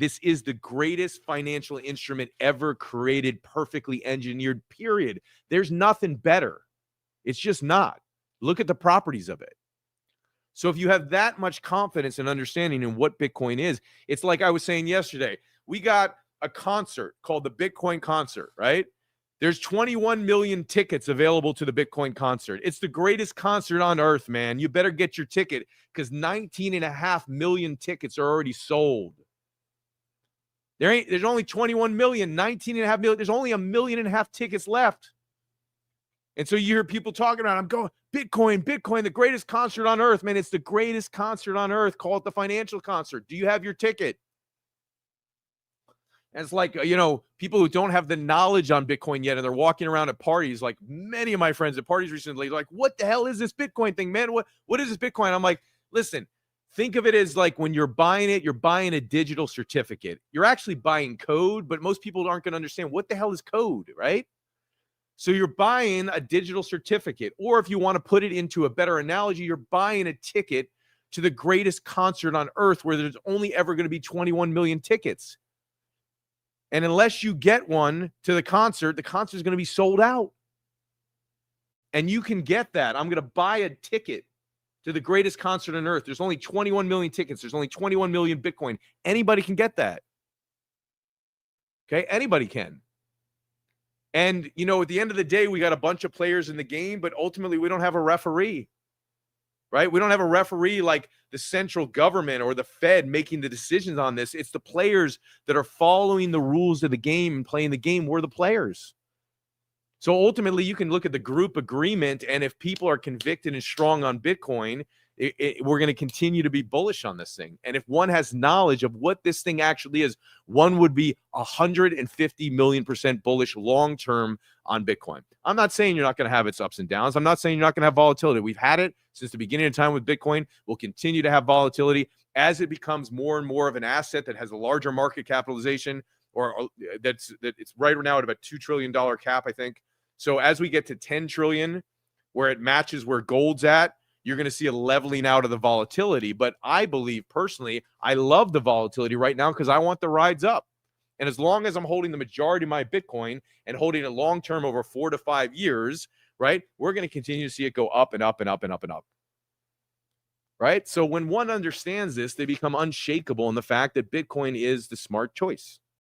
This is the greatest financial instrument ever created, perfectly engineered, period. There's nothing better. It's just not. Look at the properties of it. So if you have that much confidence and understanding in what Bitcoin is, it's like I was saying yesterday. We got a concert called the Bitcoin concert, right? There's 21 million tickets available to the Bitcoin concert. It's the greatest concert on earth, man. You better get your ticket because 19.5 million tickets are already sold. There's only 21 million, 19.5 million. There's only 1.5 million tickets left. And so you hear people talking about, I'm going, Bitcoin, the greatest concert on earth. Man, it's the greatest concert on earth. Call it the financial concert. Do you have your ticket? And it's like, people who don't have the knowledge on Bitcoin yet, and they're walking around at parties, like many of my friends at parties recently, like, what the hell is this Bitcoin thing, man? What is this Bitcoin? I'm like, listen, think of it as like when you're buying it, you're buying a digital certificate. You're actually buying code, but most people aren't going to understand what the hell is code, right? So you're buying a digital certificate, or if you want to put it into a better analogy, you're buying a ticket to the greatest concert on earth where there's only ever going to be 21 million tickets. And unless you get one to the concert is going to be sold out. And you can get that. I'm going to buy a ticket to the greatest concert on earth. There's only 21 million tickets. There's only 21 million Bitcoin. Anybody can get that. Okay? Anybody can. And, at the end of the day, we got a bunch of players in the game, but ultimately we don't have a referee. Right? We don't have a referee like the central government or the Fed making the decisions on this. It's the players that are following the rules of the game and playing the game. We're the players. So ultimately, you can look at the group agreement, and if people are convicted and strong on Bitcoin, we're going to continue to be bullish on this thing. And if one has knowledge of what this thing actually is, one would be 150 million% bullish long-term on Bitcoin. I'm not saying you're not going to have its ups and downs. I'm not saying you're not going to have volatility. We've had it since the beginning of time with Bitcoin. We'll continue to have volatility as it becomes more and more of an asset that has a larger market capitalization, or that it's right now at about $2 trillion cap, I think. So as we get to 10 trillion, where it matches where gold's at, you're going to see a leveling out of the volatility. But I believe personally, I love the volatility right now because I want the rides up. And as long as I'm holding the majority of my Bitcoin and holding it long-term over 4 to 5 years, right, we're going to continue to see it go up and up and up and up and up. Right? So when one understands this, they become unshakable in the fact that Bitcoin is the smart choice.